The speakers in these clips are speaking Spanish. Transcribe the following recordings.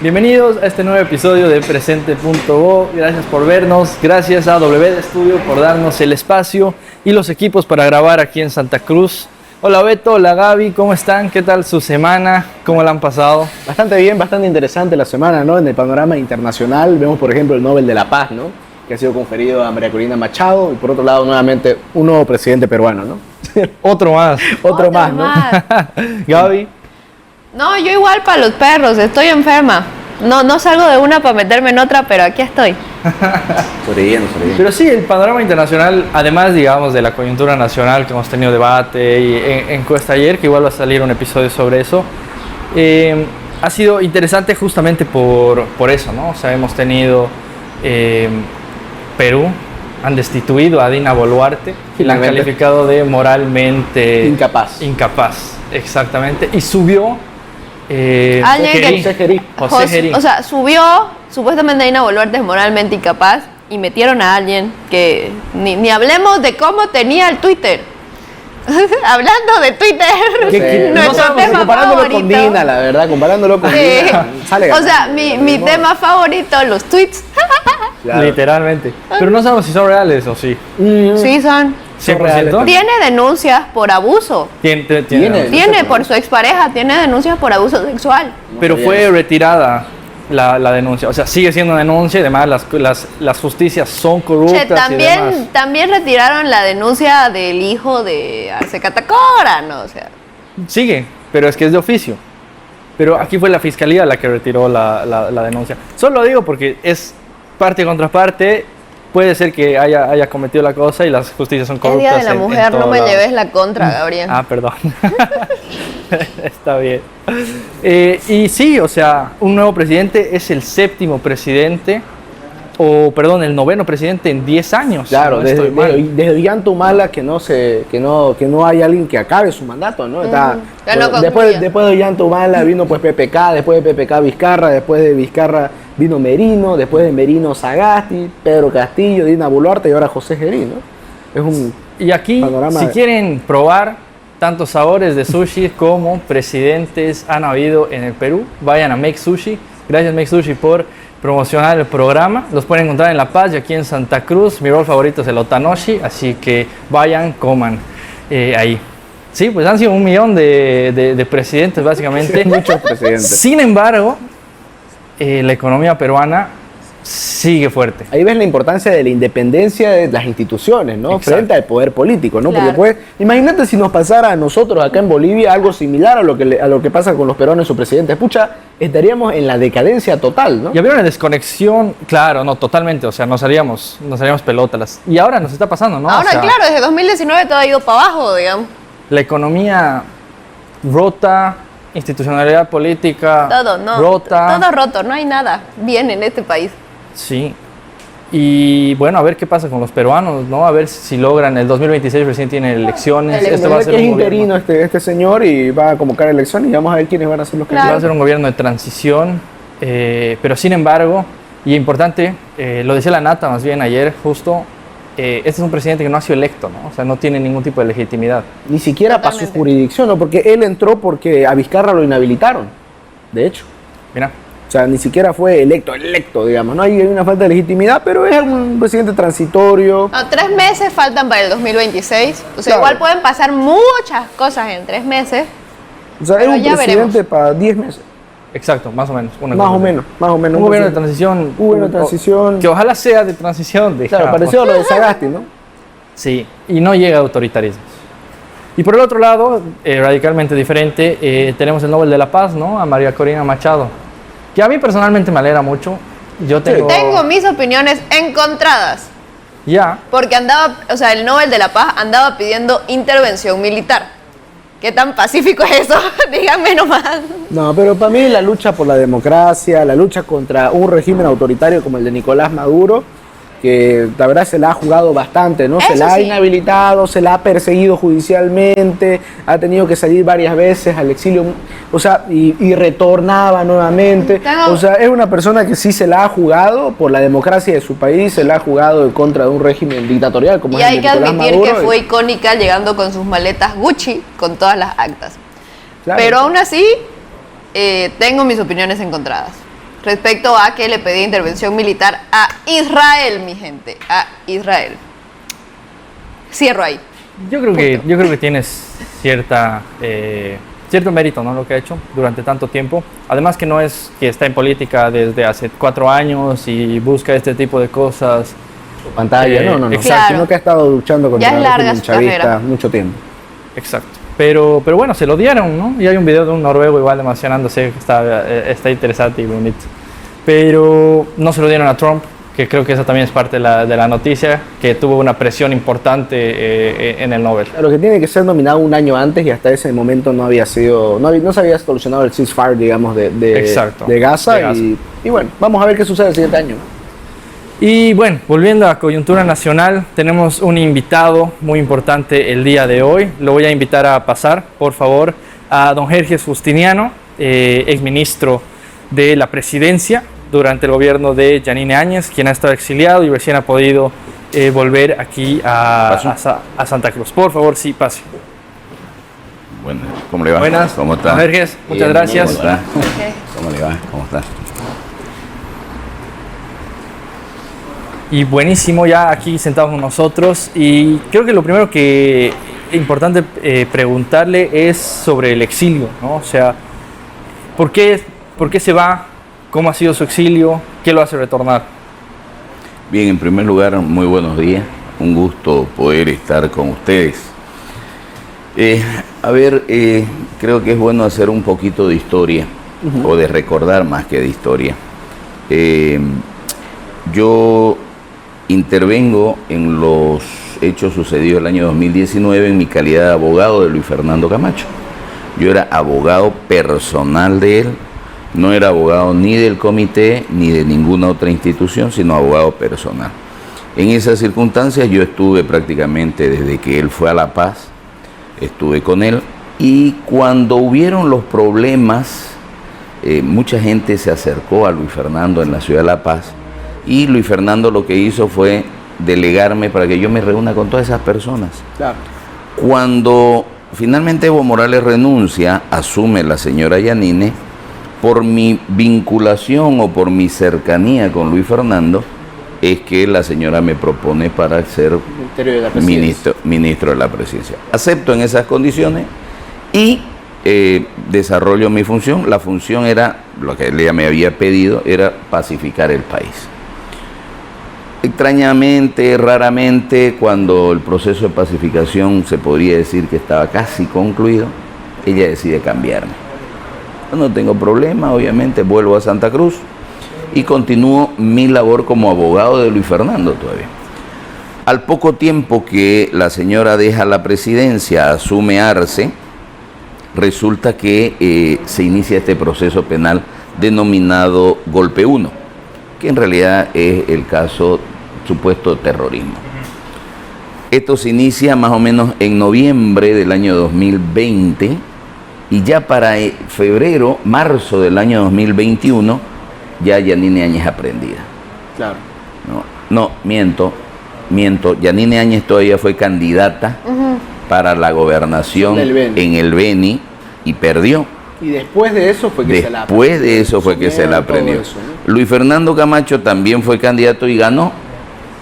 Bienvenidos a este nuevo episodio de Presente.bo. Gracias por vernos, gracias a WD Studio por darnos el espacio y los equipos para grabar aquí en Santa Cruz. Hola Beto, hola Gaby, ¿cómo están? ¿Qué tal su semana? ¿Cómo la han pasado? Bastante bien, bastante interesante la semana, ¿no? En el panorama internacional vemos, por ejemplo, el Nobel de la Paz, ¿no? Que ha sido conferido a María Corina Machado y por otro lado, nuevamente, un nuevo presidente peruano, ¿no? Otro más. Otro más, ¿no? Gaby. No, yo igual para los perros, estoy enferma. No salgo de una para meterme en otra, pero aquí estoy. Sobreviviendo. Pero sí, el panorama internacional, además, digamos, de la coyuntura nacional, que hemos tenido debate y encuesta ayer, que igual va a salir un episodio sobre eso, ha sido interesante justamente por eso, ¿no? O sea, hemos tenido Perú, han destituido a Dina Boluarte y la han calificado de moralmente incapaz, exactamente, y subió José Gerí. O sea, subió, supuestamente Dina Boluarte es moralmente incapaz y metieron a alguien que ni hablemos de cómo tenía el Twitter. Hablando de Twitter, nuestro tema comparándolo favorito. con Dina, la verdad, comparándolo con Dina, sale o sea, mi tema favorito, los tweets. Claro. Literalmente. Pero no sabemos si son reales o sí. Sí, son. 100%. Tiene denuncias por abuso. Tiene. Por su expareja, tiene denuncias por abuso sexual. Pero fue retirada la denuncia. O sea, sigue siendo una denuncia y además las justicias son corruptas. También retiraron la denuncia del hijo de Arce Catacora, ¿no? O sea. Sigue, pero es que es de oficio. Pero aquí fue la fiscalía la que retiró la denuncia. Solo lo digo porque es parte contra parte. Puede ser que haya cometido la cosa y las justicias son corruptas. El Día de la Mujer, no me lleves la contra, Gabriel. Perdón. Está bien. Y sí, o sea, un nuevo presidente es el séptimo presidente, el noveno presidente en 10 años. Claro, si desde Ollanta Humala que no hay alguien que acabe su mandato, ¿no? Después de Ollanta Humala vino pues PPK, después de PPK Vizcarra, después de Vizcarra vino Merino, después de Merino Sagasti, Pedro Castillo, Dina Boluarte y ahora José Gerí, ¿no? Y aquí, si quieren probar tantos sabores de sushi como presidentes han habido en el Perú, vayan a Make Sushi. Gracias Make Sushi por promocionar el programa. Los pueden encontrar en La Paz y aquí en Santa Cruz. Mi rol favorito es el Otanoshi, así que vayan, coman ahí. Sí, pues han sido 1 millón de presidentes básicamente. Sí, muchos presidentes. Sin embargo, la economía peruana sigue fuerte. Ahí ves la importancia de la independencia de las instituciones, ¿no? Exacto. Frente al poder político, ¿no? Claro. Porque pues, imagínate si nos pasara a nosotros acá en Bolivia algo similar a lo que pasa con los peruanos y su presidente. Pucha, estaríamos en la decadencia total, ¿no? Y había una desconexión, claro, no, totalmente, o sea, nos haríamos pelotas. Y ahora nos está pasando, ¿no? Ahora, o sea, claro, desde 2019 todo ha ido para abajo, digamos. la economía rota, institucionalidad política rota. Todo roto, no hay nada bien en este país. Sí. Y bueno, a ver qué pasa con los peruanos, ¿no? A ver si logran. El 2026 recién tienen elecciones. Este va a ser un interino este señor y va a convocar elecciones y vamos a ver quiénes van a ser los Va a ser un gobierno de transición, pero sin embargo, y importante, lo decía la Nata más bien ayer, justo, este es un presidente que no ha sido electo, ¿no? O sea, no tiene ningún tipo de legitimidad. Ni siquiera para su jurisdicción, ¿no? Porque él entró porque a Vizcarra lo inhabilitaron, de hecho. Mira. O sea, ni siquiera fue electo, digamos, ¿no? Hay una falta de legitimidad, pero es un presidente transitorio. No, 3 meses faltan para el 2026. O sea, Claro. igual pueden pasar muchas cosas en 3 meses. O sea, es Pero un ya presidente veremos. para 10 meses. Exacto, más o menos. Más o menos. Un gobierno de transición. Un gobierno de transición. Que ojalá sea de transición. Claro, parecido a lo de Sagasti, ¿no? Sí, y no llega a autoritarismo. Y por el otro lado, radicalmente diferente, tenemos el Nobel de la Paz, ¿no? A María Corina Machado. Que a mí personalmente me alegra mucho. Yo Tengo mis opiniones encontradas. Ya. Porque el Nobel de la Paz andaba pidiendo intervención militar. ¿Qué tan pacífico es eso? Díganme nomás. No, pero para mí la lucha por la democracia, la lucha contra un régimen autoritario como el de Nicolás Maduro, que la verdad se la ha jugado bastante, ¿no? Eso Se la ha sí. inhabilitado, se la ha perseguido judicialmente, ha tenido que salir varias veces al exilio, o sea, y retornaba nuevamente. O sea, es una persona que sí se la ha jugado por la democracia de su país, se la ha jugado en contra de un régimen dictatorial como Y es el hay de que Nicolás admitir Maduro. que fue icónica llegando con sus maletas Gucci con todas las actas. Claro. Pero aún así, tengo mis opiniones encontradas. respecto a que le pedía intervención militar a Israel, mi gente, a Israel. Cierro ahí. Yo creo que tienes cierto mérito, ¿no? Lo que ha hecho durante tanto tiempo. Además que no es que está en política desde hace 4 años y busca este tipo de cosas. Pantalla, no. Exacto. Claro. Sino que ha estado luchando contra el régimen chavista mucho tiempo. Exacto. Pero bueno, se lo dieron, ¿no? Y hay un video de un noruego igual emocionándose, que está interesante y bonito. Pero no se lo dieron a Trump, que creo que esa también es parte de la noticia, que tuvo una presión importante en el Nobel. Lo que tiene que ser nominado un año antes y hasta ese momento no se había solucionado el ceasefire, digamos, de Gaza. Y bueno, vamos a ver qué sucede el siguiente año, ¿no? Y bueno, volviendo a coyuntura nacional, tenemos un invitado muy importante el día de hoy. Lo voy a invitar a pasar, por favor, a don Jerjes Justiniano, exministro de la presidencia durante el gobierno de Yanine Áñez, quien ha estado exiliado y recién ha podido volver aquí a Santa Cruz. Por favor, sí, pase. Bueno, ¿cómo le va? Buenas. ¿Cómo está? Don Jerjes, muchas gracias. ¿Cómo está? ¿Cómo le va? ¿Cómo está? Y buenísimo ya aquí sentados con nosotros, y creo que lo primero que es importante preguntarle es sobre el exilio, ¿no? O sea, ¿por qué se va? ¿Cómo ha sido su exilio? ¿Qué lo hace retornar? Bien, en primer lugar, muy buenos días. Un gusto poder estar con ustedes. Creo que es bueno hacer un poquito de historia, o de recordar más que de historia. Yo intervengo en los hechos sucedidos el año 2019 en mi calidad de abogado de Luis Fernando Camacho. Yo era abogado personal de él, no era abogado ni del comité ni de ninguna otra institución, sino abogado personal. En esas circunstancias yo estuve prácticamente desde que él fue a La Paz, estuve con él, y cuando hubieron los problemas, mucha gente se acercó a Luis Fernando en la ciudad de La Paz, y Luis Fernando lo que hizo fue delegarme para que yo me reúna con todas esas personas. Claro. Cuando finalmente Evo Morales renuncia, asume la señora Yanine, por mi vinculación o por mi cercanía con Luis Fernando, es que la señora me propone para ser ministro de la presidencia. Acepto en esas condiciones y desarrollo mi función. La función era, lo que ella me había pedido, era pacificar el país. Extrañamente, raramente, cuando el proceso de pacificación se podría decir que estaba casi concluido, ella decide cambiarme. Yo no tengo problema, obviamente, vuelvo a Santa Cruz y continúo mi labor como abogado de Luis Fernando todavía. Al poco tiempo que la señora deja la presidencia, asume Arce, resulta que se inicia este proceso penal denominado Golpe 1, que en realidad es el caso supuesto terrorismo. Esto se inicia más o menos en noviembre del año 2020 y ya para marzo del año 2021 ya Yanine Áñez aprendida. Claro. No, miento. Yanine Áñez todavía fue candidata para la gobernación en el Beni y perdió. Y después de eso fue que se la aprendió. Luis Fernando Camacho también fue candidato y ganó.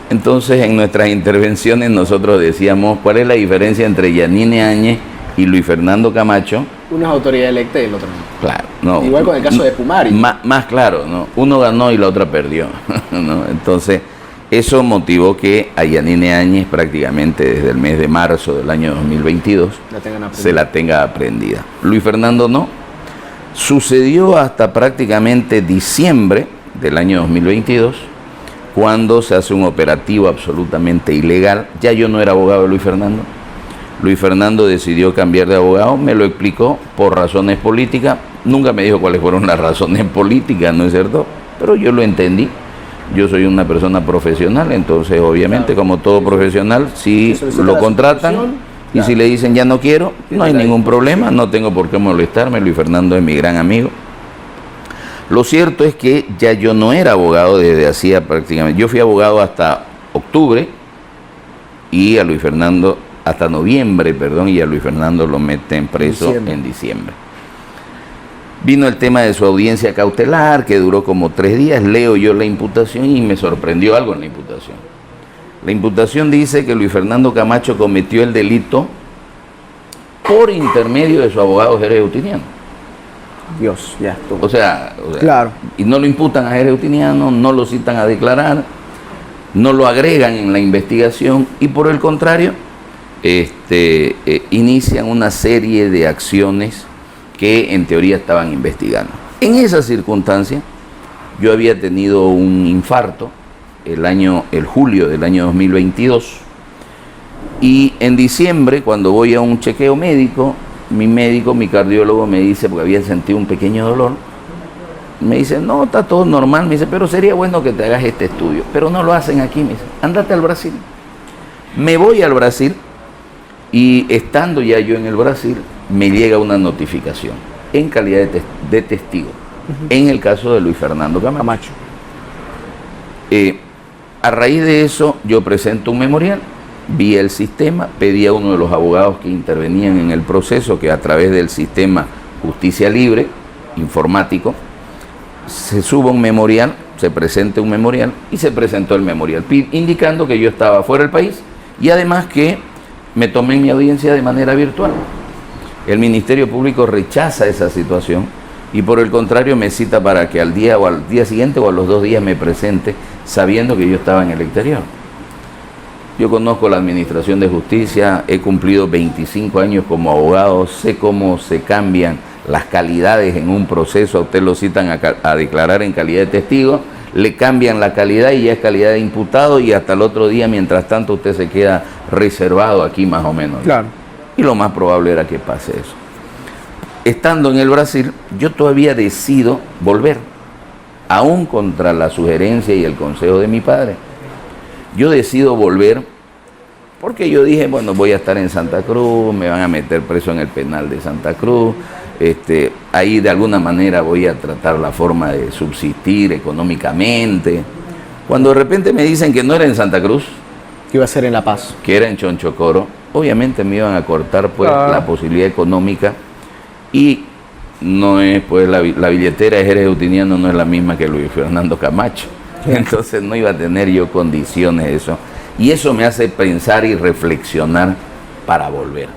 Entonces en nuestras intervenciones nosotros decíamos, ¿cuál es la diferencia entre Yanine Áñez y Luis Fernando Camacho? Una es autoridad electa y el otro no. Claro, no. Igual con el caso de Pumari. Más claro, ¿no? Uno ganó y la otra perdió, ¿no? Entonces eso motivó que a Yanine Áñez prácticamente desde el mes de marzo del año 2022 se la tenga aprendida. Luis Fernando no. Sucedió hasta prácticamente diciembre del año 2022, cuando se hace un operativo absolutamente ilegal. Ya yo no era abogado de Luis Fernando. Luis Fernando decidió cambiar de abogado, me lo explicó por razones políticas. Nunca me dijo cuáles fueron las razones políticas, ¿no es cierto? Pero yo lo entendí. Yo soy una persona profesional, entonces obviamente, como todo profesional, si lo contratan y si le dicen ya no quiero, no hay ningún problema, no tengo por qué molestarme. Luis Fernando es mi gran amigo. Lo cierto es que ya yo no era abogado desde hacía prácticamente, yo fui abogado hasta octubre y a Luis Fernando, hasta noviembre, perdón, y a Luis Fernando lo meten preso en diciembre. Vino el tema de su audiencia cautelar, que duró como 3 días. Leo yo la imputación y me sorprendió algo en la imputación. La imputación dice que Luis Fernando Camacho cometió el delito por intermedio de su abogado Jerez Eutiniano. Dios, ya estuvo. O sea, claro. Y no lo imputan a Jerez Eutiniano, no lo citan a declarar, no lo agregan en la investigación y por el contrario, inician una serie de acciones que en teoría estaban investigando. En esa circunstancia, yo había tenido un infarto el julio del año 2022 y en diciembre, cuando voy a un chequeo médico, mi cardiólogo me dice, porque había sentido un pequeño dolor, me dice, no, está todo normal, me dice, pero sería bueno que te hagas este estudio, pero no lo hacen aquí, me dice, ándate al Brasil. Me voy al Brasil y estando ya yo en el Brasil, me llega una notificación en calidad de testigo, en el caso de Luis Fernando Camacho. A raíz de eso, yo presento un memorial, vi el sistema, pedí a uno de los abogados que intervenían en el proceso, que a través del sistema Justicia Libre, informático, se suba un memorial, se presente un memorial, y se presentó el memorial, indicando que yo estaba fuera del país, y además que me tomé mi audiencia de manera virtual. El Ministerio Público rechaza esa situación y por el contrario me cita para que al día siguiente o a los 2 días me presente sabiendo que yo estaba en el exterior. Yo conozco la Administración de Justicia, he cumplido 25 años como abogado, sé cómo se cambian las calidades en un proceso, a usted lo citan a declarar en calidad de testigo, le cambian la calidad y ya es calidad de imputado y hasta el otro día, mientras tanto, usted se queda reservado aquí más o menos. Claro. Y lo más probable era que pase eso. Estando en el Brasil, yo todavía decido volver, aún contra la sugerencia y el consejo de mi padre. Yo decido volver porque yo dije, bueno, voy a estar en Santa Cruz, me van a meter preso en el penal de Santa Cruz, ahí de alguna manera voy a tratar la forma de subsistir económicamente. Cuando de repente me dicen que no era en Santa Cruz, que iba a ser en La Paz, que era en Chonchocoro, obviamente me iban a cortar pues la posibilidad económica y no es pues la billetera de Jerez Eutiniano no es la misma que Luis Fernando Camacho. Entonces no iba a tener yo condiciones de eso. Y eso me hace pensar y reflexionar para volver.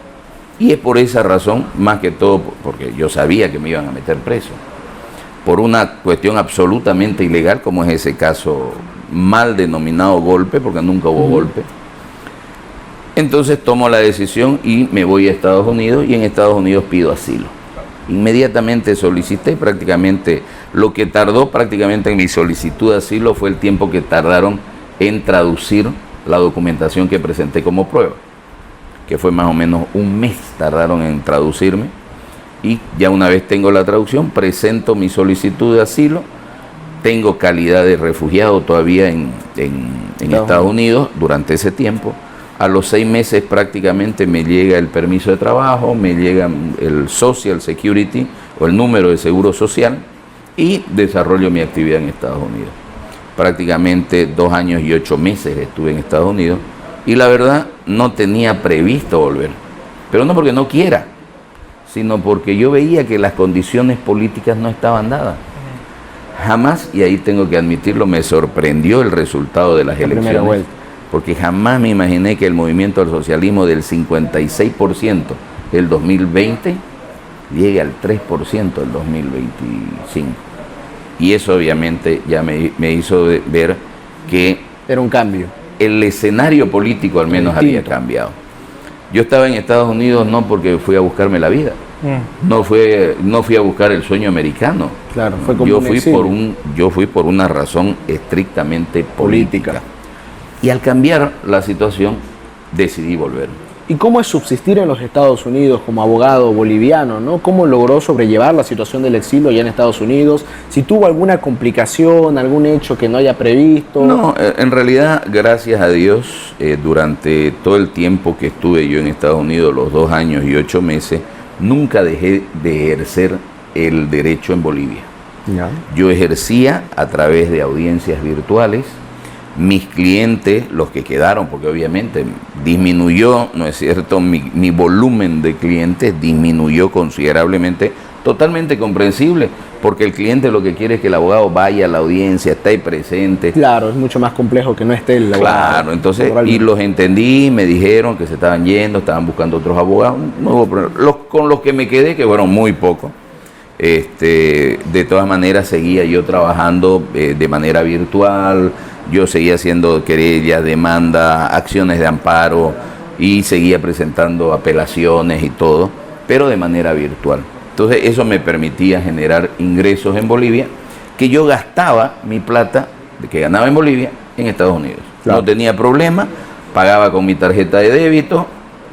Y es por esa razón, más que todo, porque yo sabía que me iban a meter preso. Por una cuestión absolutamente ilegal, como es ese caso mal denominado golpe, porque nunca hubo golpe. Entonces tomo la decisión y me voy a Estados Unidos y en Estados Unidos pido asilo. Inmediatamente solicité prácticamente, lo que tardó prácticamente en mi solicitud de asilo fue el tiempo que tardaron en traducir la documentación que presenté como prueba, que fue más o menos 1 mes tardaron en traducirme y ya una vez tengo la traducción, presento mi solicitud de asilo, tengo calidad de refugiado todavía en Estados Unidos durante ese tiempo. A los 6 meses prácticamente me llega el permiso de trabajo, me llega el Social Security o el número de seguro social y desarrollo mi actividad en Estados Unidos. Prácticamente 2 años y 8 meses estuve en Estados Unidos y la verdad no tenía previsto volver, pero no porque no quiera, sino porque yo veía que las condiciones políticas no estaban dadas. Jamás, y ahí tengo que admitirlo, me sorprendió el resultado de las elecciones. Porque jamás me imaginé que el movimiento al socialismo del 56% del 2020 llegue al 3% del 2025. Y eso obviamente ya me hizo ver que era un cambio. El escenario político al menos había cambiado. Yo estaba en Estados Unidos no porque fui a buscarme la vida, no fui a buscar el sueño americano. Claro, fue como yo fui por una razón estrictamente política. Y al cambiar la situación, decidí volver. ¿Y cómo es subsistir en los Estados Unidos como abogado boliviano, ¿no? ¿Cómo logró sobrellevar la situación del exilio allá en Estados Unidos? Si tuvo alguna complicación, algún hecho que no haya previsto. No, en realidad, gracias a Dios, durante todo el tiempo que estuve yo en Estados Unidos, los 2 años y 8 meses, nunca dejé de ejercer el derecho en Bolivia. Ya. Yo ejercía a través de audiencias virtuales. Mis clientes, los que quedaron, porque obviamente disminuyó, ¿no es cierto?, mi volumen de clientes disminuyó considerablemente totalmente comprensible, porque el cliente lo que quiere es que el abogado vaya a la audiencia, esté ahí presente. Claro, es mucho más complejo que no esté el abogado. Claro, entonces, y los entendí, me dijeron que se estaban yendo, estaban buscando otros abogados, no hubo problema. Con los que me quedé, que fueron muy pocos, de todas maneras seguía yo trabajando de manera virtual, yo seguía haciendo querellas, demanda, acciones de amparo y seguía presentando apelaciones y todo, pero de manera virtual. Entonces eso me permitía generar ingresos en Bolivia, que yo gastaba mi plata que ganaba en Bolivia en Estados Unidos. Claro. No tenía problema, pagaba con mi tarjeta de débito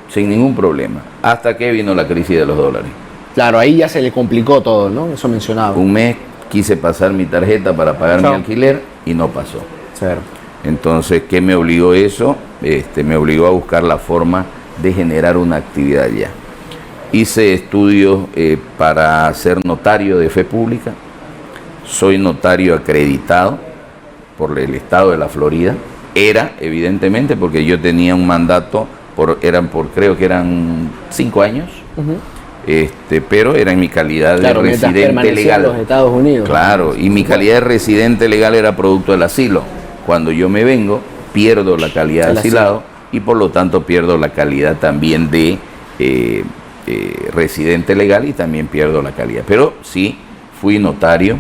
sin ningún problema, hasta que vino la crisis de los dólares. Claro, ahí ya se le complicó todo, ¿no? Eso mencionaba. Un mes quise pasar mi tarjeta para pagar mi alquiler y no pasó. Claro. Entonces, ¿qué me obligó eso? Me obligó a buscar la forma de generar una actividad ya. Hice estudios para ser notario de fe pública. Soy notario acreditado por el estado de la Florida. Era, evidentemente, porque yo tenía un mandato, creo que eran 5 años. Pero era en mi calidad de residente legal. En los Estados Unidos. Claro, y mi calidad de residente legal era producto del asilo. Cuando yo me vengo, pierdo la calidad de asilado y por lo tanto pierdo la calidad también de residente legal y también pierdo la calidad. Pero sí, fui notario.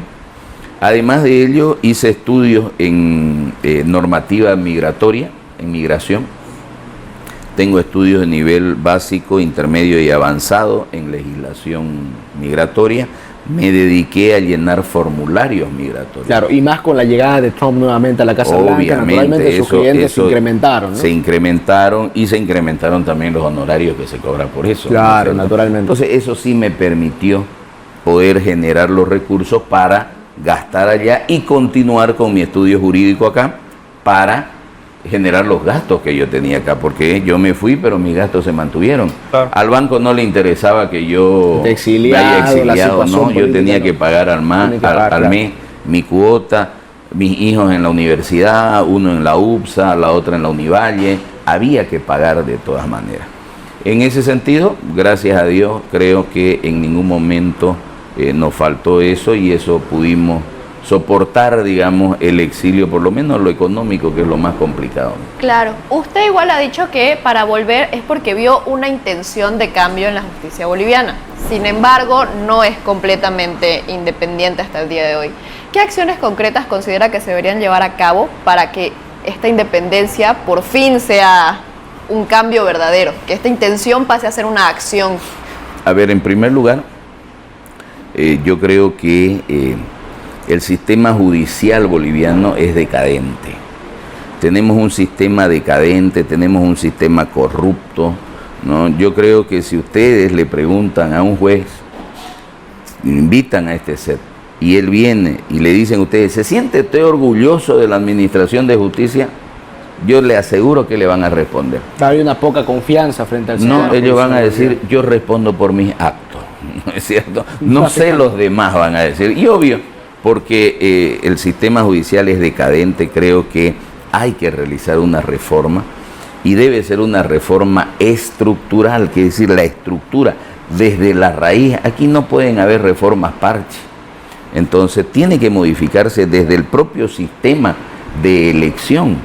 Además de ello, hice estudios en normativa migratoria, en migración. Tengo estudios de nivel básico, intermedio y avanzado en legislación migratoria. Me dediqué a llenar formularios migratorios. Claro, y más con la llegada de Trump nuevamente a la Casa Blanca, naturalmente sus clientes se incrementaron, ¿no? Se incrementaron y se incrementaron también los honorarios que se cobran por eso. Claro, ¿no? Naturalmente. Entonces eso sí me permitió poder generar los recursos para gastar allá y continuar con mi estudio jurídico acá para generar los gastos que yo tenía acá, porque yo me fui, pero mis gastos se mantuvieron. Claro. Al banco no le interesaba que yo me haya exiliado, ¿no? Yo tenía que pagar al mes mi cuota, mis hijos en la universidad, uno en la UPSA, la otra en la Univalle, había que pagar de todas maneras. En ese sentido, gracias a Dios, creo que en ningún momento nos faltó eso y eso pudimos soportar, digamos, el exilio, por lo menos lo económico, que es lo más complicado. Claro, usted igual ha dicho que para volver es porque vio una intención de cambio en la justicia boliviana. Sin embargo, no es completamente independiente hasta el día de hoy. ¿Qué acciones concretas considera que se deberían llevar a cabo para que esta independencia por fin sea un cambio verdadero? Que esta intención pase a ser una acción. A ver, en primer lugar, yo creo que el sistema judicial boliviano es decadente. Tenemos un sistema decadente, tenemos un sistema corrupto, ¿no? Yo creo que si ustedes le preguntan a un juez, invitan a este ser, y él viene y le dicen a ustedes, ¿se siente usted orgulloso de la administración de justicia? Yo le aseguro que le van a responder. Hay una poca confianza frente al sistema. No, ellos van a decir, yo respondo por mis actos, ¿no es cierto? No sé los demás, van a decir, y obvio, porque el sistema judicial es decadente. Creo que hay que realizar una reforma y debe ser una reforma estructural, que es decir, la estructura desde la raíz. Aquí no pueden haber reformas parche. Entonces tiene que modificarse desde el propio sistema de elección.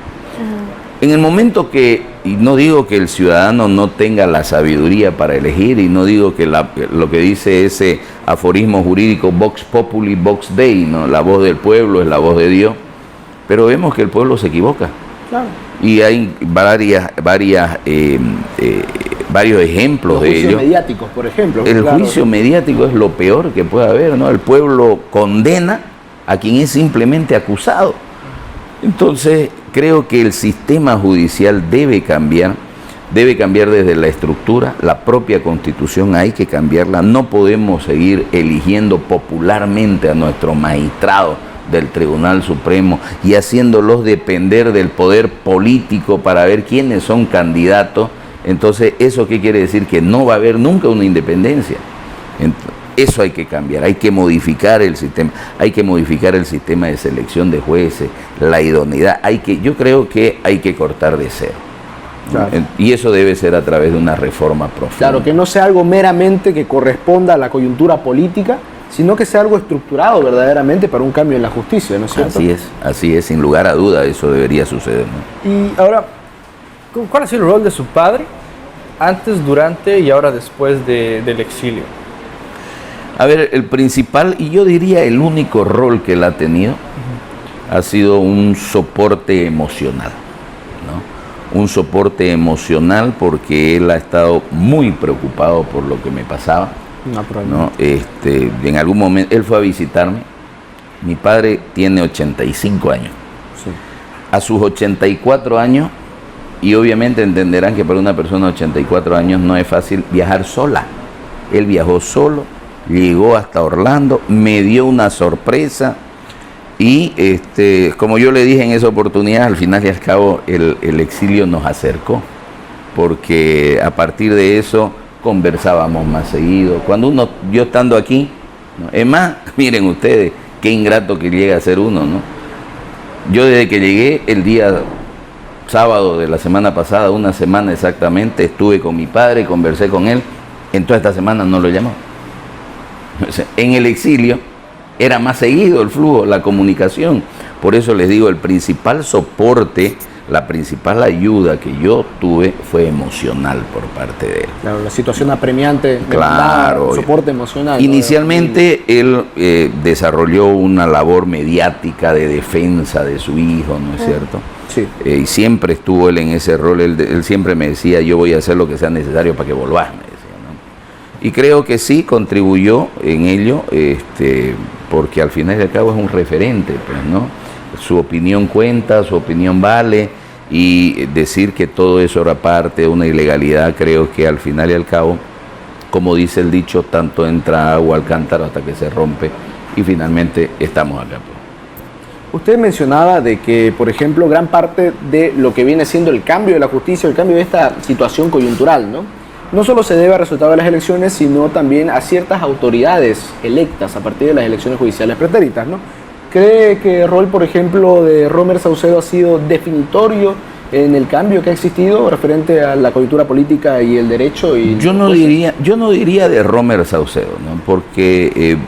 En el momento que, y no digo que el ciudadano no tenga la sabiduría para elegir, y no digo que lo que dice ese aforismo jurídico, Vox Populi, Vox Dei, ¿no? La voz del pueblo es la voz de Dios, pero vemos que el pueblo se equivoca. Claro. Y hay varios ejemplos de ello. Los juicios mediáticos, por ejemplo. El juicio mediático es lo peor que puede haber, ¿no? El pueblo condena a quien es simplemente acusado. Entonces, creo que el sistema judicial debe cambiar desde la estructura. La propia Constitución hay que cambiarla. No podemos seguir eligiendo popularmente a nuestros magistrados del Tribunal Supremo y haciéndolos depender del poder político para ver quiénes son candidatos. Entonces, ¿eso qué quiere decir? Que no va a haber nunca una independencia. Eso hay que cambiar, hay que modificar el sistema, de selección de jueces, la idoneidad, yo creo que hay que cortar de cero. Claro. Y eso debe ser a través de una reforma profunda. Claro, que no sea algo meramente que corresponda a la coyuntura política, sino que sea algo estructurado verdaderamente para un cambio en la justicia, ¿no es cierto? Así es, sin lugar a duda eso debería suceder, ¿no? Y ahora, ¿cuál ha sido el rol de su padre antes, durante y ahora después del exilio? A ver, el principal y yo diría el único rol que él ha tenido ha sido un soporte emocional, ¿no? Un soporte emocional porque él ha estado muy preocupado por lo que me pasaba. ¿No? En algún momento él fue a visitarme. Mi padre tiene 85 años. Sí. A sus 84 años, y obviamente entenderán que para una persona de 84 años no es fácil viajar sola. Él viajó solo, llegó hasta Orlando, me dio una sorpresa y como yo le dije en esa oportunidad, al final y al cabo el exilio nos acercó, porque a partir de eso conversábamos más seguido. Cuando yo estando aquí, ¿no? Es más, miren ustedes, qué ingrato que llega a ser uno, ¿no? Yo desde que llegué el día sábado de la semana pasada, una semana exactamente, estuve con mi padre, conversé con él, en toda esta semana no lo llamó. O sea, en el exilio era más seguido el flujo, la comunicación. Por eso les digo, el principal soporte, la principal ayuda que yo tuve fue emocional por parte de él. Claro, la situación apremiante, claro, soporte emocional. Inicialmente él desarrolló una labor mediática de defensa de su hijo, ¿no es cierto? Sí. Y siempre estuvo él en ese rol, él siempre me decía, yo voy a hacer lo que sea necesario para que volvás, me decía, ¿no? Y creo que sí contribuyó en ello, porque al final y al cabo es un referente, pues, ¿no? Su opinión cuenta, su opinión vale, y decir que todo eso era parte de una ilegalidad, creo que al final y al cabo, como dice el dicho, tanto entra agua al cántaro hasta que se rompe, y finalmente estamos acá. Usted mencionaba de que, por ejemplo, gran parte de lo que viene siendo el cambio de la justicia, el cambio de esta situación coyuntural, no solo se debe al resultado de las elecciones, sino también a ciertas autoridades electas a partir de las elecciones judiciales pretéritas, ¿no? ¿Cree que el rol, por ejemplo, de Romer Saucedo ha sido definitorio en el cambio que ha existido referente a la coyuntura política y el derecho? Yo no diría de Romer Saucedo, ¿no? Porque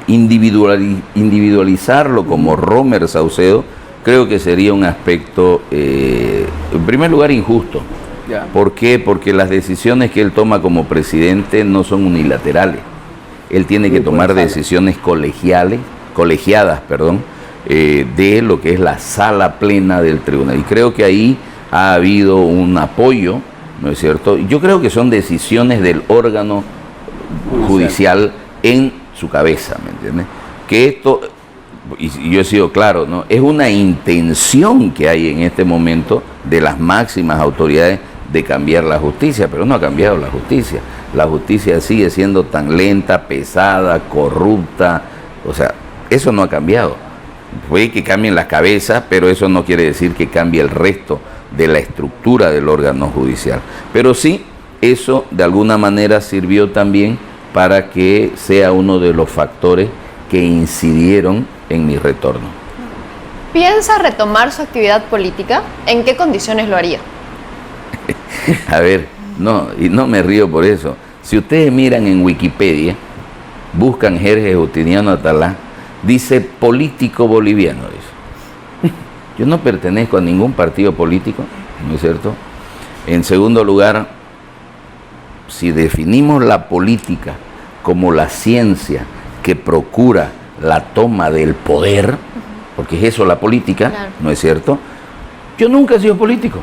individualizarlo como Romer Saucedo creo que sería un aspecto, en primer lugar, injusto. Ya. ¿Por qué? Porque las decisiones que él toma como presidente no son unilaterales. Él tiene que tomar decisiones colegiadas, de lo que es la sala plena del tribunal. Y creo que ahí ha habido un apoyo, ¿no es cierto? Yo creo que son decisiones del órgano judicial en su cabeza, ¿me entiendes? Que esto, y yo he sido claro, ¿no? Es una intención que hay en este momento de las máximas autoridades de cambiar la justicia, pero no ha cambiado la justicia. La justicia sigue siendo tan lenta, pesada, corrupta, o sea, eso no ha cambiado. Puede que cambien las cabezas, pero eso no quiere decir que cambie el resto de la estructura del órgano judicial. Pero sí, eso de alguna manera sirvió también para que sea uno de los factores que incidieron en mi retorno. ¿Piensa retomar su actividad política? ¿En qué condiciones lo haría? A ver, y no me río por eso. Si ustedes miran en Wikipedia, buscan Jerjes Justiniano Atalá, dice político boliviano, dice. Yo no pertenezco a ningún partido político, ¿no es cierto? En segundo lugar, si definimos la política como la ciencia que procura la toma del poder, porque es eso la política, claro, ¿no es cierto? Yo nunca he sido político.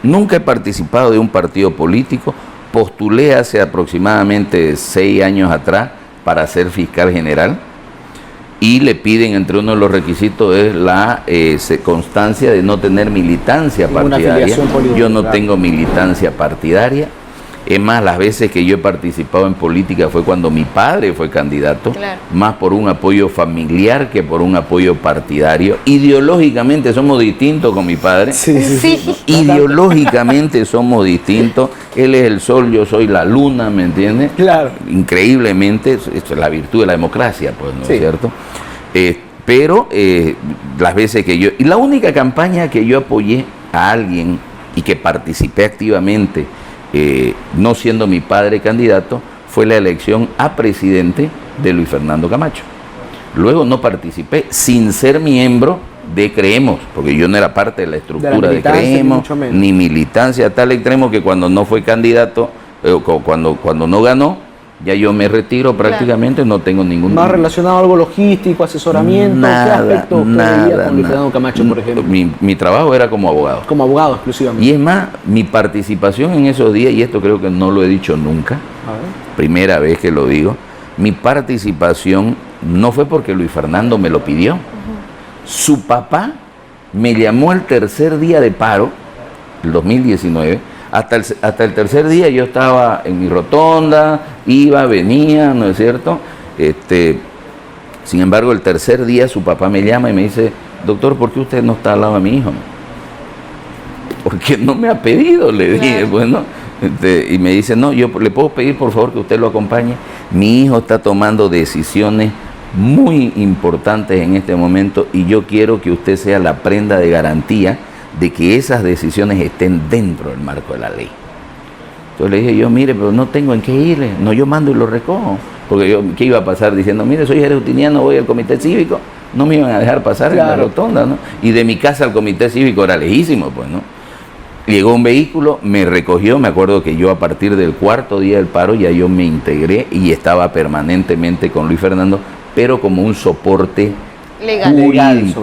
Nunca he participado de un partido político. Postulé hace aproximadamente 6 años atrás para ser fiscal general y le piden, entre uno de los requisitos, es la constancia de no tener militancia partidaria. Yo no tengo militancia partidaria. Es más, las veces que yo he participado en política fue cuando mi padre fue candidato, claro, más por un apoyo familiar que por un apoyo partidario. Ideológicamente somos distintos con mi padre. Sí. Ideológicamente somos distintos. Él es el sol, yo soy la luna, ¿me entiendes? Claro. Increíblemente, esto es la virtud de la democracia, pues, ¿no es cierto? Pero las veces que yo... Y la única campaña que yo apoyé a alguien y que participé activamente, no siendo mi padre candidato, fue la elección a presidente de Luis Fernando Camacho. Luego no participé sin ser miembro de Creemos, porque yo no era parte de la estructura de Creemos, ni militancia, a tal extremo que cuando no fue candidato, cuando no ganó, ya yo me retiro prácticamente, claro. No tengo ningún... ¿Más relacionado a algo logístico, asesoramiento? Nada, ¿qué aspecto con Luis Fernando Camacho, por ejemplo? Mi trabajo era como abogado. Como abogado exclusivamente. Y es más, mi participación en esos días, y esto creo que no lo he dicho nunca, primera vez que lo digo, mi participación no fue porque Luis Fernando me lo pidió. Su papá me llamó el tercer día de paro, el 2019, hasta el tercer día yo estaba en mi rotonda, iba, venía, ¿no es cierto? Sin embargo, el tercer día su papá me llama y me dice, doctor, ¿por qué usted no está al lado de mi hijo? Porque no me ha pedido, le dije, bueno, y me dice, no, yo le puedo pedir por favor que usted lo acompañe. Mi hijo está tomando decisiones muy importantes en este momento y yo quiero que usted sea la prenda de garantía de que esas decisiones estén dentro del marco de la ley. Entonces le dije yo, mire, pero no tengo en qué ir, no, yo mando y lo recojo, porque yo, ¿qué iba a pasar? Diciendo, mire, soy jereutiniano, voy al comité cívico, no me iban a dejar pasar, claro, en la rotonda, ¿no? Y de mi casa al comité cívico era lejísimo, pues, ¿no? Llegó un vehículo, me recogió, me acuerdo que yo a partir del cuarto día del paro ya yo me integré y estaba permanentemente con Luis Fernando, pero como un soporte legal.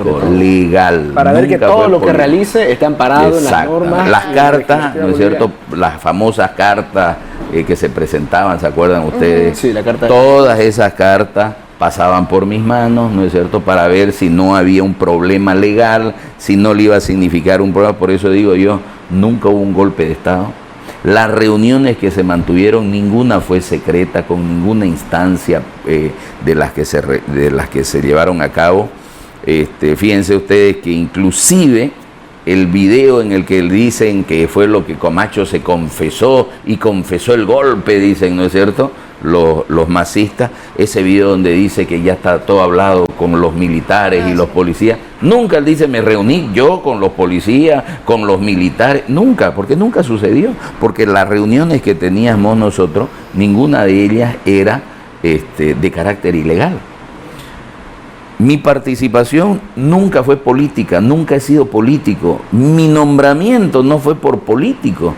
Para ver que todo lo que realice está amparado en las normas. Las cartas, ¿no es cierto? Las famosas cartas que se presentaban, ¿se acuerdan ustedes? Sí, la carta. Todas esas cartas pasaban por mis manos, ¿no es cierto? Para ver si no había un problema legal, si no le iba a significar un problema. Por eso digo yo, nunca hubo un golpe de Estado. Las reuniones que se mantuvieron, ninguna fue secreta, con ninguna instancia de las que se llevaron a cabo. Fíjense ustedes que inclusive el video en el que dicen que fue lo que Camacho se confesó y confesó el golpe, dicen, ¿no es cierto?, los masistas, ese video donde dice que ya está todo hablado con los militares y los policías, nunca él dice me reuní yo con los policías, con los militares, nunca, porque nunca sucedió, porque las reuniones que teníamos nosotros, ninguna de ellas era de carácter ilegal. Mi participación nunca fue política, nunca he sido político, mi nombramiento no fue por político,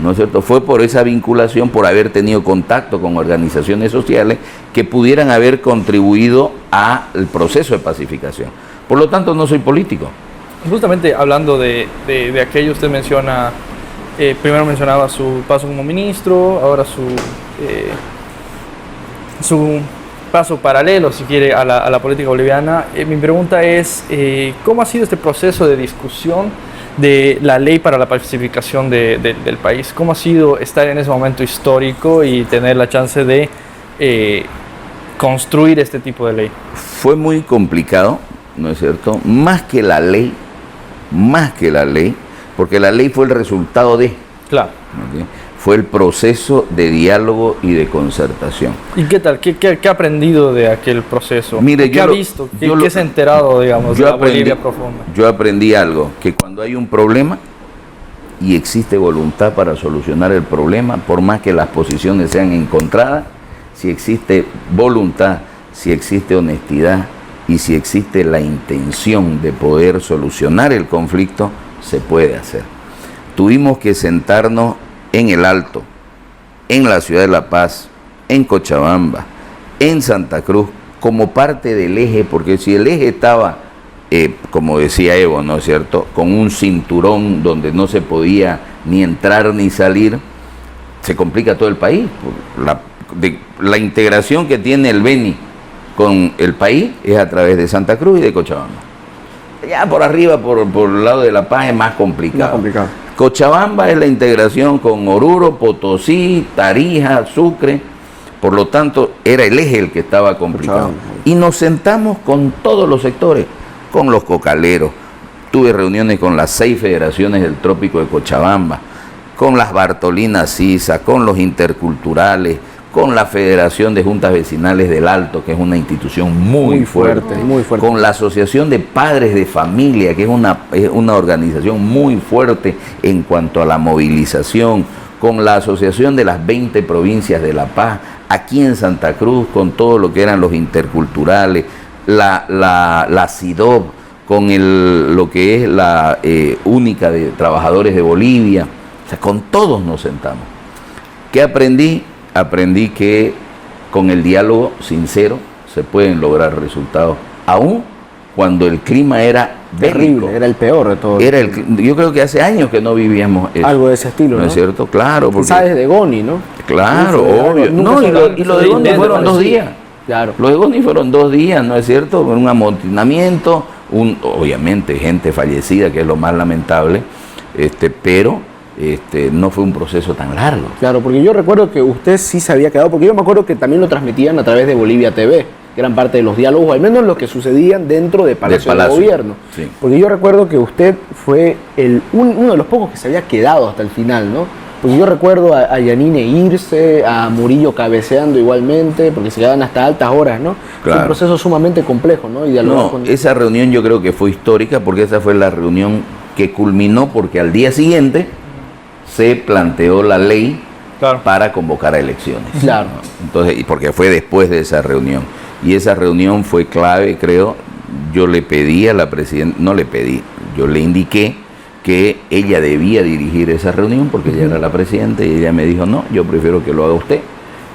¿no es cierto? Fue por esa vinculación, por haber tenido contacto con organizaciones sociales que pudieran haber contribuido al proceso de pacificación. Por lo tanto, no soy político. Justamente hablando de aquello, usted menciona, primero mencionaba su paso como ministro, ahora su paso paralelo, si quiere, a la política boliviana. Mi pregunta es, ¿cómo ha sido este proceso de discusión de la ley para la pacificación del país? ¿Cómo ha sido estar en ese momento histórico y tener la chance de construir este tipo de ley? Fue muy complicado, ¿no es cierto? Más que la ley, porque la ley fue el resultado de... Claro. ¿Okay? Fue el proceso de diálogo y de concertación. ¿Y qué tal? ¿Qué ha aprendido de aquel proceso? Mire, ¿Qué ha visto? ¿Qué se ha enterado, digamos, de la Bolivia profunda? Yo aprendí algo, que cuando hay un problema y existe voluntad para solucionar el problema, por más que las posiciones sean encontradas, si existe voluntad, si existe honestidad y si existe la intención de poder solucionar el conflicto, se puede hacer. Tuvimos que sentarnos en el Alto, en la ciudad de La Paz, en Cochabamba, en Santa Cruz, como parte del eje, porque si el eje estaba, como decía Evo, ¿no es cierto?, con un cinturón donde no se podía ni entrar ni salir, se complica todo el país. La integración que tiene el Beni con el país es a través de Santa Cruz y de Cochabamba. Ya por arriba, por el lado de La Paz, es más complicado. Cochabamba es la integración con Oruro, Potosí, Tarija, Sucre, por lo tanto era el eje el que estaba complicado. Y nos sentamos con todos los sectores, con los cocaleros, tuve reuniones con las 6 federaciones del trópico de Cochabamba, con las Bartolinas Sisa, con los interculturales, con la Federación de Juntas Vecinales del Alto, que es una institución muy fuerte, con la Asociación de Padres de Familia, que es una organización muy fuerte en cuanto a la movilización, con la Asociación de las 20 Provincias de La Paz, aquí en Santa Cruz, con todo lo que eran los interculturales, la CIDOB, con lo que es la única de trabajadores de Bolivia, o sea, con todos nos sentamos. ¿Qué aprendí? Aprendí que con el diálogo sincero se pueden lograr resultados, aún cuando el clima era terrible, era el peor de todo. Yo creo que hace años que no vivíamos eso. Algo de ese estilo, ¿no? ¿No es cierto? Claro. Porque sabes de Goni, ¿no? Claro, obvio. No, y lo de Goni fueron 2 días. Claro. Lo de Goni fueron 2 días, ¿no es cierto? Con un amotinamiento, obviamente gente fallecida, que es lo más lamentable, pero no fue un proceso tan largo. Claro, porque yo recuerdo que usted sí se había quedado, porque yo me acuerdo que también lo transmitían a través de Bolivia TV, que eran parte de los diálogos, al menos los que sucedían dentro de Palacio de Gobierno. Sí. Porque yo recuerdo que usted fue uno de los pocos que se había quedado hasta el final, ¿no? Porque yo recuerdo a Yanine irse, a Murillo cabeceando igualmente, porque se quedaban hasta altas horas, ¿no? Claro. Fue un proceso sumamente complejo, ¿no? Esa reunión yo creo que fue histórica, porque esa fue la reunión que culminó, porque al día siguiente se planteó la ley para convocar a elecciones. Claro. Entonces, y porque fue después de esa reunión. Y esa reunión fue clave, creo. Yo le pedí a la presidenta, no le pedí, yo le indiqué que ella debía dirigir esa reunión porque ella era la presidenta, y ella me dijo, no, yo prefiero que lo haga usted.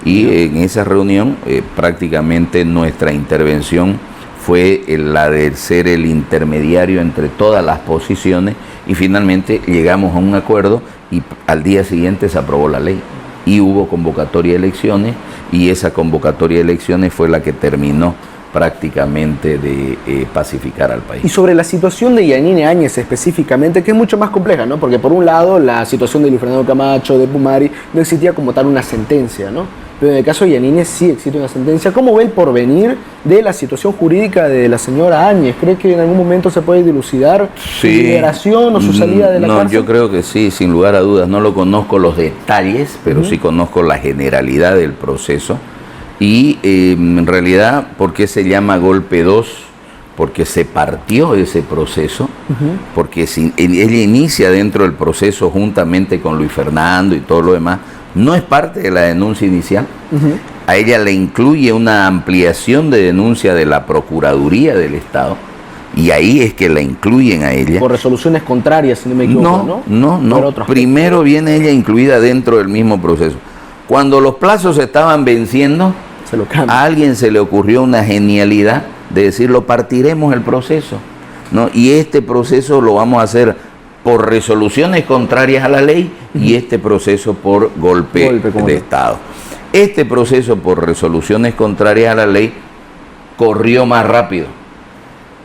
Y en esa reunión prácticamente nuestra intervención fue la de ser el intermediario entre todas las posiciones, y finalmente llegamos a un acuerdo y al día siguiente se aprobó la ley y hubo convocatoria de elecciones, y esa convocatoria de elecciones fue la que terminó prácticamente de pacificar al país. Y sobre la situación de Yanine Áñez específicamente, que es mucho más compleja, ¿no? Porque por un lado la situación de Luis Fernando Camacho, de Pumari, no existía como tal una sentencia, ¿no? Pero en el caso de Yanine sí existe una sentencia. ¿Cómo ve el porvenir de la situación jurídica de la señora Áñez? ¿Cree que en algún momento se puede dilucidar su liberación o su salida de la cárcel? No, yo creo que sí, sin lugar a dudas. No lo conozco los detalles, pero sí conozco la generalidad del proceso. Y en realidad, ¿por qué se llama golpe 2? Porque se partió ese proceso, porque ella inicia dentro del proceso juntamente con Luis Fernando y todo lo demás. No es parte de la denuncia inicial. A ella le incluye una ampliación de denuncia de la Procuraduría del Estado, y ahí es que la incluyen a ella. Por resoluciones contrarias, si no me equivoco, No. Primero viene ella incluida dentro del mismo proceso. Cuando los plazos estaban venciendo, a alguien se le ocurrió una genialidad de decir, lo partiremos el proceso, ¿no? Y este proceso lo vamos a hacer por resoluciones contrarias a la ley, y este proceso por golpe de Estado. Este proceso por resoluciones contrarias a la ley corrió más rápido.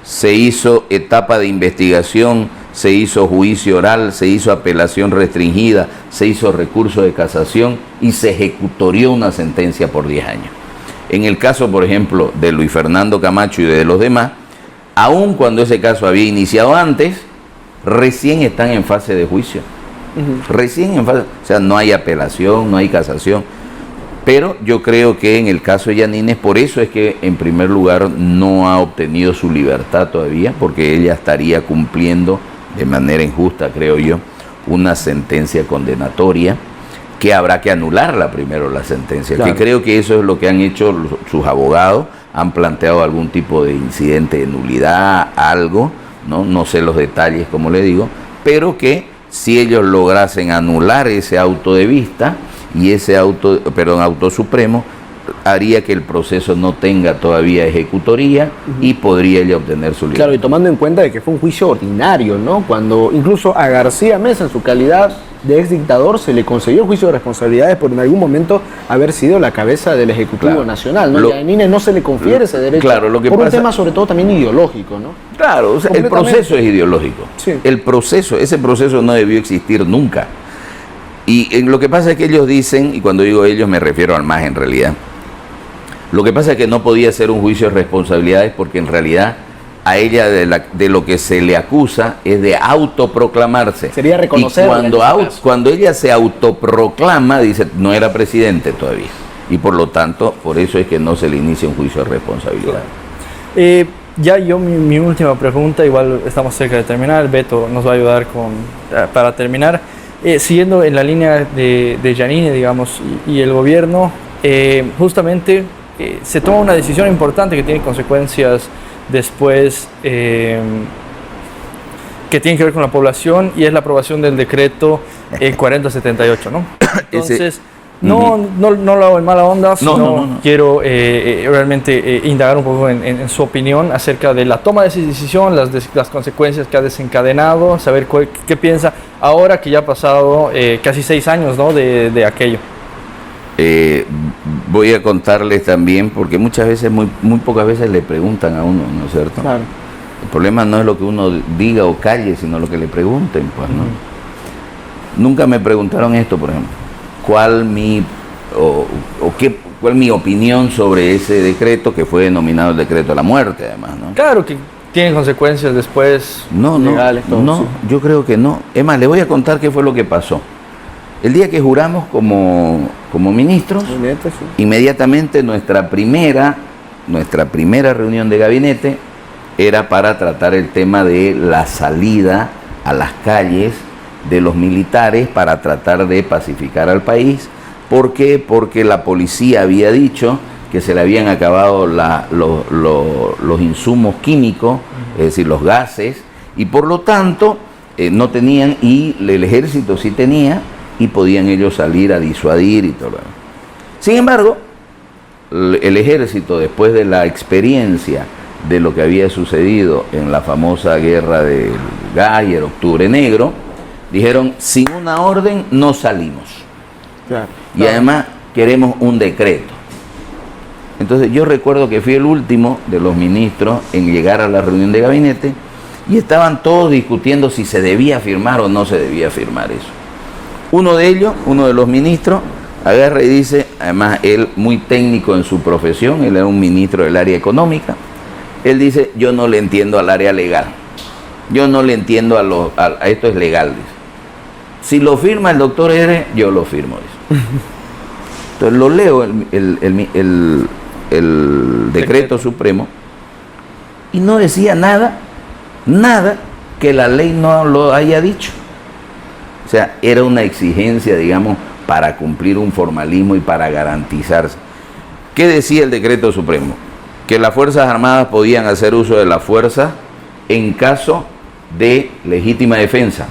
Se hizo etapa de investigación, se hizo juicio oral, se hizo apelación restringida, se hizo recurso de casación y se ejecutorió una sentencia por 10 años. En el caso, por ejemplo, de Luis Fernando Camacho y de los demás, aun cuando ese caso había iniciado antes, recién están en fase de juicio. Recién en fase, o sea, no hay apelación, no hay casación. Pero yo creo que en el caso de Yanine, por eso es que en primer lugar no ha obtenido su libertad todavía, porque ella estaría cumpliendo de manera injusta, creo yo, una sentencia condenatoria, que habrá que anularla primero la sentencia, claro. Que creo que eso es lo que han hecho sus abogados, han planteado algún tipo de incidente de nulidad, algo, no sé los detalles, como le digo, pero que si ellos lograsen anular ese auto de vista y ese auto supremo, haría que el proceso no tenga todavía ejecutoría y podría ella obtener su libertad. Claro, y tomando en cuenta de que fue un juicio ordinario, ¿no? Cuando incluso a García Meza, en su calidad de ex dictador, se le concedió el juicio de responsabilidades por en algún momento haber sido la cabeza del Ejecutivo Nacional, ¿no? Y a Yanine no se le confiere ese derecho, por un tema sobre todo también ideológico, ¿no? Claro, o sea, el proceso es ideológico. Sí. Ese proceso no debió existir nunca. Y lo que pasa es que ellos dicen, y cuando digo ellos me refiero al MAS en realidad, lo que pasa es que no podía ser un juicio de responsabilidades porque en realidad a ella de lo que se le acusa es de autoproclamarse. Sería reconocer. Y cuando ella se autoproclama, dice, no era presidente todavía. y por lo tanto, por eso es que no se le inicia un juicio de responsabilidad. Ya mi última pregunta, igual estamos cerca de terminar, Beto nos va a ayudar para terminar. Siguiendo en la línea de Yanine, digamos, y el gobierno, justamente se toma una decisión importante que tiene consecuencias después, que tienen que ver con la población, y es la aprobación del decreto 4078, ¿no? Entonces, no lo hago en mala onda, sino quiero realmente indagar un poco en su opinión acerca de la toma de esa decisión, las consecuencias que ha desencadenado, saber qué piensa ahora que ya ha pasado casi 6 años, ¿no?, de aquello. Voy a contarles también, porque muchas veces, muy pocas veces le preguntan a uno, ¿no es cierto? Claro. El problema no es lo que uno diga o calle, sino lo que le pregunten, pues, ¿no? Nunca me preguntaron esto, por ejemplo. ¿Cuál mi opinión sobre ese decreto, que fue denominado el decreto de la muerte, además, ¿no? Claro que tiene consecuencias después legales. Yo creo que no. Es más, le voy a contar qué fue lo que pasó. El día que juramos como ministros, inmediatamente nuestra primera reunión de gabinete era para tratar el tema de la salida a las calles de los militares para tratar de pacificar al país. ¿Por qué? Porque la policía había dicho que se le habían acabado los insumos químicos, es decir, los gases, y por lo tanto no tenían, y el ejército sí tenía, y podían ellos salir a disuadir y todo lo demás. Sin embargo, el ejército, después de la experiencia de lo que había sucedido en la famosa guerra del Galler, Octubre Negro, dijeron, sin una orden no salimos. Claro. Y además queremos un decreto. Entonces yo recuerdo que fui el último de los ministros en llegar a la reunión de gabinete y estaban todos discutiendo si se debía firmar o no se debía firmar eso. Uno de los ministros, agarra y dice, además él muy técnico en su profesión, él era un ministro del área económica, él dice, yo no le entiendo al área legal, yo no le entiendo a esto es legal, dice. Si lo firma el doctor R, yo lo firmo, dice. Entonces lo leo el decreto supremo y no decía nada que la ley no lo haya dicho. O sea, era una exigencia, digamos, para cumplir un formalismo y para garantizarse. ¿Qué decía el decreto supremo? Que las Fuerzas Armadas podían hacer uso de la fuerza en caso de legítima defensa.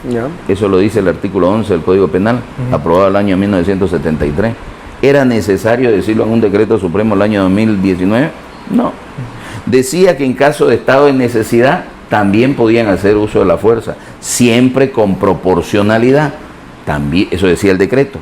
Yeah. Eso lo dice el artículo 11 del Código Penal, aprobado el año 1973. ¿Era necesario decirlo en un decreto supremo el año 2019? No. Decía que en caso de estado de necesidad también podían hacer uso de la fuerza, siempre con proporcionalidad. También, eso decía el decreto.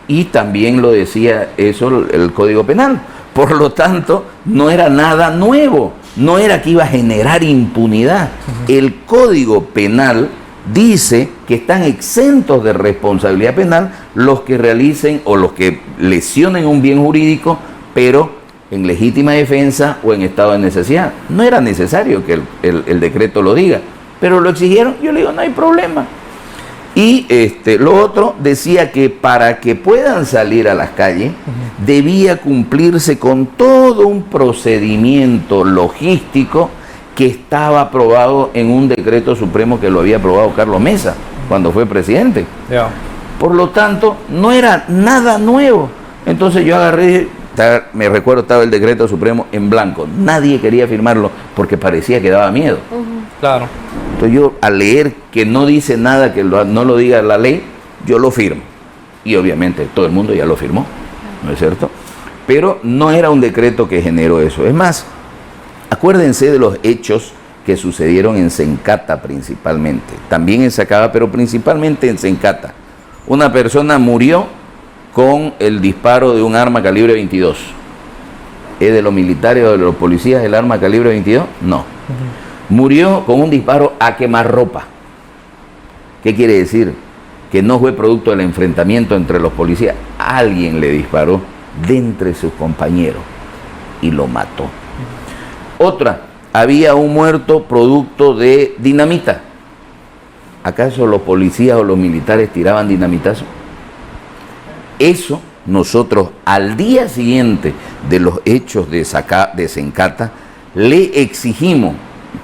Y también lo decía eso el Código Penal. Por lo tanto, no era nada nuevo, no era que iba a generar impunidad. El Código Penal dice que están exentos de responsabilidad penal los que realicen o los que lesionen un bien jurídico, pero en legítima defensa o en estado de necesidad. No era necesario que el decreto lo diga, pero lo exigieron. Yo le digo, no hay problema. Y lo otro decía que para que puedan salir a las calles debía cumplirse con todo un procedimiento logístico que estaba aprobado en un decreto supremo que lo había aprobado Carlos Mesa cuando fue presidente. Yeah. Por lo tanto, no era nada nuevo. Entonces yo agarré, me recuerdo, estaba el decreto supremo en blanco. Nadie quería firmarlo porque parecía que daba miedo. Claro. Entonces yo, al leer que no dice nada que no lo diga la ley, yo lo firmo. Y obviamente todo el mundo ya lo firmó, ¿no es cierto? Pero no era un decreto que generó eso. Es más, acuérdense de los hechos que sucedieron en Sencata principalmente. También en Sacaba, pero principalmente en Sencata. Una persona murió con el disparo de un arma calibre 22. ¿Es de los militares o de los policías el arma calibre 22? No. Murió con un disparo a quemarropa. ¿Qué quiere decir? Que no fue producto del enfrentamiento entre los policías. Alguien le disparó de entre sus compañeros y lo mató. Otra, había un muerto producto de dinamita. ¿Acaso los policías o los militares tiraban dinamitazo? Eso nosotros al día siguiente de los hechos de Sencata, le exigimos,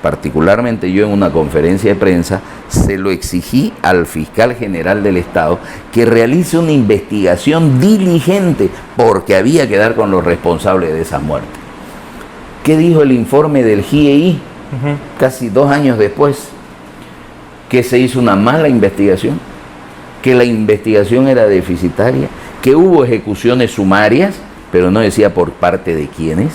particularmente yo en una conferencia de prensa, se lo exigí al fiscal general del Estado que realice una investigación diligente porque había que dar con los responsables de esas muertes. ¿Qué dijo el informe del GIEI casi 2 años después? Que se hizo una mala investigación, que la investigación era deficitaria, que hubo ejecuciones sumarias, pero no decía por parte de quiénes,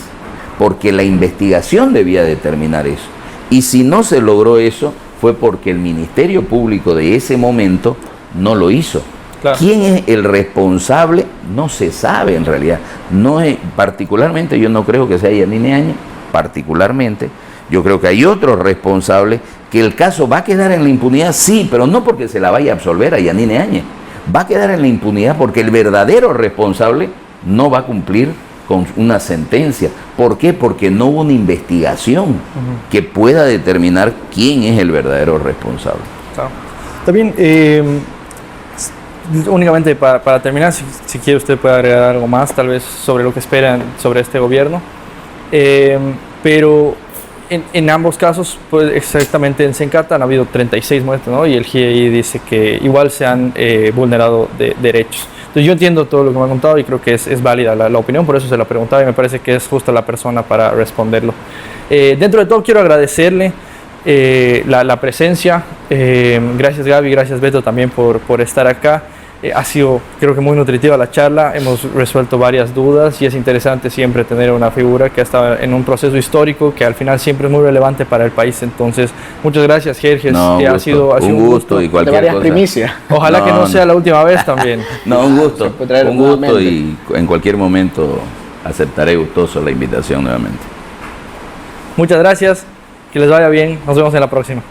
porque la investigación debía determinar eso. Y si no se logró eso, fue porque el Ministerio Público de ese momento no lo hizo. Claro. ¿Quién es el responsable? No se sabe en realidad. No es, particularmente yo no creo que sea Yanine Áñez, particularmente. Yo creo que hay otros responsables que el caso va a quedar en la impunidad, sí, pero no porque se la vaya a absolver a Yanine Áñez. Va a quedar en la impunidad porque el verdadero responsable no va a cumplir con una sentencia. ¿Por qué? Porque no hubo una investigación que pueda determinar quién es el verdadero responsable. Claro. También, únicamente para terminar, si quiere usted puede agregar algo más, tal vez sobre lo que esperan sobre este gobierno. Pero en ambos casos, pues exactamente en Sencata han habido 36 muertes, ¿no? Y el GIEI dice que igual se han vulnerado derechos. Entonces yo entiendo todo lo que me ha contado y creo que es válida la opinión, por eso se la preguntaba y me parece que es justo la persona para responderlo. Dentro de todo quiero agradecerle la presencia. Gracias Gaby, gracias Beto también por estar acá. Ha sido, creo que muy nutritiva la charla, hemos resuelto varias dudas y es interesante siempre tener una figura que ha estado en un proceso histórico que al final siempre es muy relevante para el país. Entonces, muchas gracias, Jerjes. Ha sido un gusto y cualquier cosa. Primicia. Ojalá que no sea la última vez también. No, un gusto y en cualquier momento aceptaré gustoso la invitación nuevamente. Muchas gracias, que les vaya bien, nos vemos en la próxima.